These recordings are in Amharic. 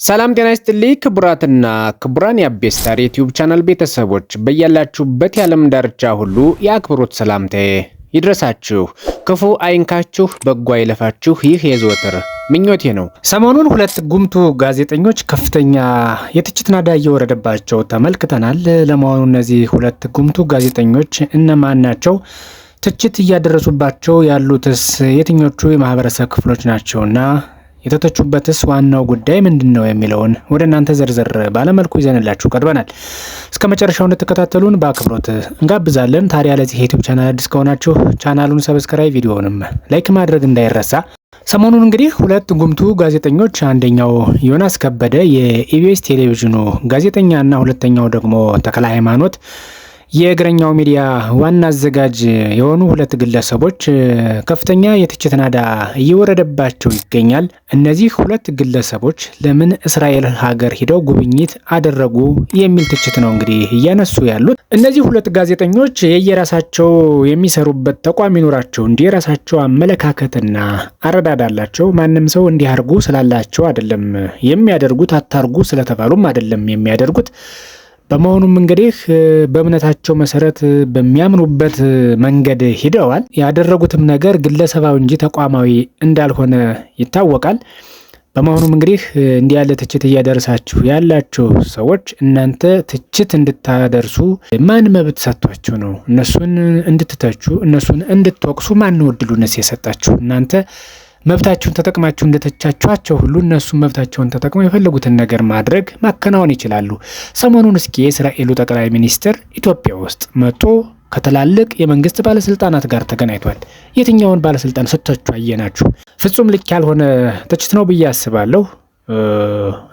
ሰላም ጤና ይስጥልኝ ክቡራትና ክቡራን የአቤስታር ዩቲዩብ ቻናል ቤተሰቦች በያላችሁበት የዓለም ዳርቻ ሁሉ የአክብሮት ሰላምታዬ ይድረሳችሁ። ክፉ አይንካችሁ፣ በጎ አይለፋችሁ። ይህ የዘወትር ምኞቴ ነው። ሰሞኑን ሁለት ጉምቱ ጋዜጠኞች ከፍተኛ የትችት ናዳ እየወረደባቸው ተመልክተናል። ለመሆኑ እነዚህ ሁለት ጉምቱ ጋዜጠኞች እነማን ናቸው? ትችት እያደረሱባቸው ያሉትስ የትኞቹ የማህበረሰብ ክፍሎች ናቸውና የተተቹበትስ ዋናው ጉዳይ ምንድነው የሚለውን ወደ እናንተ ዘርዘር ባለመልኩ ይዘንላችሁ ቀርበናል። እስከ መጨረሻው እንድትከታተሉን በአክብሮት እንጋብዛለን። ታዲያ ለዚህ ዩቲዩብ ቻናል አዲስ ከሆናችሁ ቻናሉን ሰብስክራይብ፣ ቪዲዮውንም ላይክ ማድረግ እንዳይረሳ። ሰሞኑን እንግዲህ ሁለት ጉምቱ ጋዜጠኞች አንደኛው ዮናስ ከበደ የኢቢኤስ ቴሌቪዥኑ ጋዜጠኛና ሁለተኛው ደግሞ ተክለ ሃይማኖት የእግረኛው ሚዲያ ዋና አዘጋጅ የሆኑ ሁለት ግለሰቦች ከፍተኛ የትችት ናዳ እየወረደባቸው ይገኛል። እነዚህ ሁለት ግለሰቦች ለምን እስራኤል ሀገር ሄደው ጉብኝት አደረጉ የሚል ትችት ነው እንግዲህ እያነሱ ያሉት። እነዚህ ሁለት ጋዜጠኞች የየራሳቸው የሚሰሩበት ተቋም ይኖራቸው እንጂ የራሳቸው አመለካከትና አረዳድ አላቸው። ማንም ሰው እንዲህ አድርጉ ስላላቸው አይደለም የሚያደርጉት፣ አታርጉ ስለተባሉም አይደለም የሚያደርጉት። በመሆኑም እንግዲህ በእምነታቸው መሰረት በሚያምኑበት መንገድ ሂደዋል። ያደረጉትም ነገር ግለሰባዊ እንጂ ተቋማዊ እንዳልሆነ ይታወቃል። በመሆኑም እንግዲህ እንዲህ ያለ ትችት እያደረሳችሁ ያላችሁ ሰዎች እናንተ ትችት እንድታደርሱ ማን መብት ሰጥቷችሁ ነው? እነሱን እንድትተቹ፣ እነሱን እንድትወቅሱ ማን ነው እድሉንስ የሰጣችሁ? እናንተ መብታቸውን ተጠቅማችሁ እንደተቻችኋቸው ሁሉ እነሱ መብታቸውን ተጠቅመው የፈለጉትን ነገር ማድረግ ማከናወን ይችላሉ። ሰሞኑን እስኪ የእስራኤሉ ጠቅላይ ሚኒስትር ኢትዮጵያ ውስጥ መጥቶ ከትላልቅ የመንግስት ባለስልጣናት ጋር ተገናኝቷል። የትኛውን ባለስልጣን ስተቹ አየናችሁ? ፍጹም ልክ ያልሆነ ትችት ነው ብዬ አስባለሁ።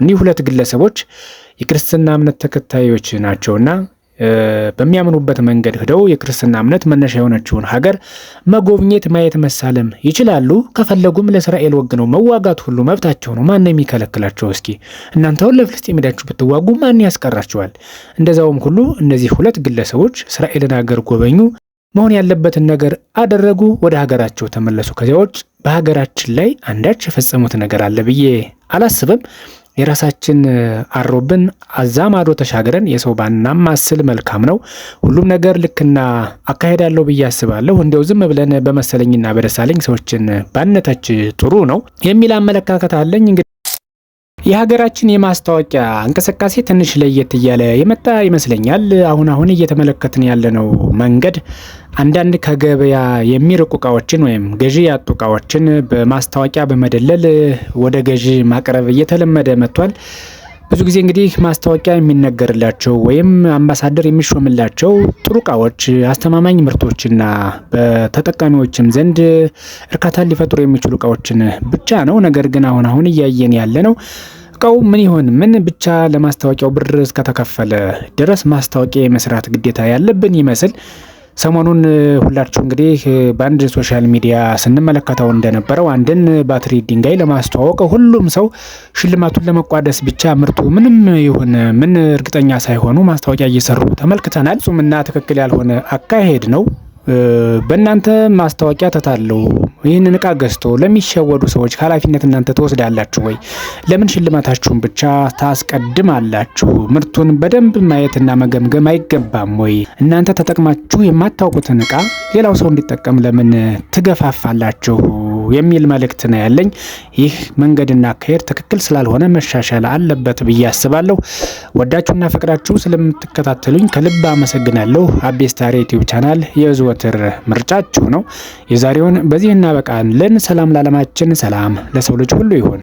እኒህ ሁለት ግለሰቦች የክርስትና እምነት ተከታዮች ናቸውና በሚያምኑበት መንገድ ሄደው የክርስትና እምነት መነሻ የሆነችውን ሀገር መጎብኘት፣ ማየት፣ መሳለም ይችላሉ። ከፈለጉም ለእስራኤል ወግነው መዋጋት ሁሉ መብታቸው ነው። ማን የሚከለክላቸው? እስኪ እናንተውን ለፍልስጤም ሄዳችሁ ብትዋጉ ማን ያስቀራችኋል? እንደዛውም ሁሉ እነዚህ ሁለት ግለሰቦች እስራኤልን ሀገር ጎበኙ፣ መሆን ያለበትን ነገር አደረጉ፣ ወደ ሀገራቸው ተመለሱ። ከዚያ ውጭ በሀገራችን ላይ አንዳች የፈጸሙት ነገር አለ ብዬ አላስብም። የራሳችን አሮብን አዛማዶ ተሻገረን የሰው ባናማስል መልካም ነው። ሁሉም ነገር ልክና አካሄዳለሁ ብዬ አስባለሁ። እንዲያው ዝም ብለን በመሰለኝና በደሳለኝ ሰዎችን ባነታች ጥሩ ነው የሚል አመለካከት አለኝ። እንግዲህ የሀገራችን የማስታወቂያ እንቅስቃሴ ትንሽ ለየት እያለ የመጣ ይመስለኛል። አሁን እየተመለከትን ያለነው መንገድ አንዳንድ ከገበያ የሚርቁ እቃዎችን ወይም ገዢ ያጡ እቃዎችን በማስታወቂያ በመደለል ወደ ገዢ ማቅረብ እየተለመደ መጥቷል። ብዙ ጊዜ እንግዲህ ማስታወቂያ የሚነገርላቸው ወይም አምባሳደር የሚሾምላቸው ጥሩ እቃዎች፣ አስተማማኝ ምርቶችና በተጠቃሚዎችም ዘንድ እርካታን ሊፈጥሩ የሚችሉ እቃዎችን ብቻ ነው። ነገር ግን አሁን እያየን ያለ ነው እቃው ምን ይሆን ምን ብቻ ለማስታወቂያው ብር እስከተከፈለ ድረስ ማስታወቂያ የመስራት ግዴታ ያለብን ይመስል ሰሞኑን ሁላችሁ እንግዲህ በአንድ ሶሻል ሚዲያ ስንመለከተው እንደነበረው አንድን ባትሪ ድንጋይ ለማስተዋወቅ ሁሉም ሰው ሽልማቱን ለመቋደስ ብቻ ምርቱ ምንም ይሁን ምን እርግጠኛ ሳይሆኑ ማስታወቂያ እየሰሩ ተመልክተናል። እሱምና ትክክል ያልሆነ አካሄድ ነው። በእናንተ ማስታወቂያ ተታለው ይህንን እቃ ገዝቶ ለሚሸወዱ ሰዎች ኃላፊነት እናንተ ትወስዳላችሁ ወይ? ለምን ሽልማታችሁን ብቻ ታስቀድማላችሁ? ምርቱን በደንብ ማየትና መገምገም አይገባም ወይ? እናንተ ተጠቅማችሁ የማታውቁትን እቃ ሌላው ሰው እንዲጠቀም ለምን ትገፋፋላችሁ? የሚል መልእክት ነው ያለኝ። ይህ መንገድና አካሄድ ትክክል ስላልሆነ መሻሻል አለበት ብዬ አስባለሁ። ወዳችሁና ፈቅዳችሁ ስለምትከታተሉኝ ከልብ አመሰግናለሁ። አቤስታር ዩቲዩብ ቻናል የዘወትር ምርጫችሁ ነው። የዛሬውን በዚህ እናበቃለን። ሰላም ለዓለማችን፣ ሰላም ለሰው ልጅ ሁሉ ይሁን።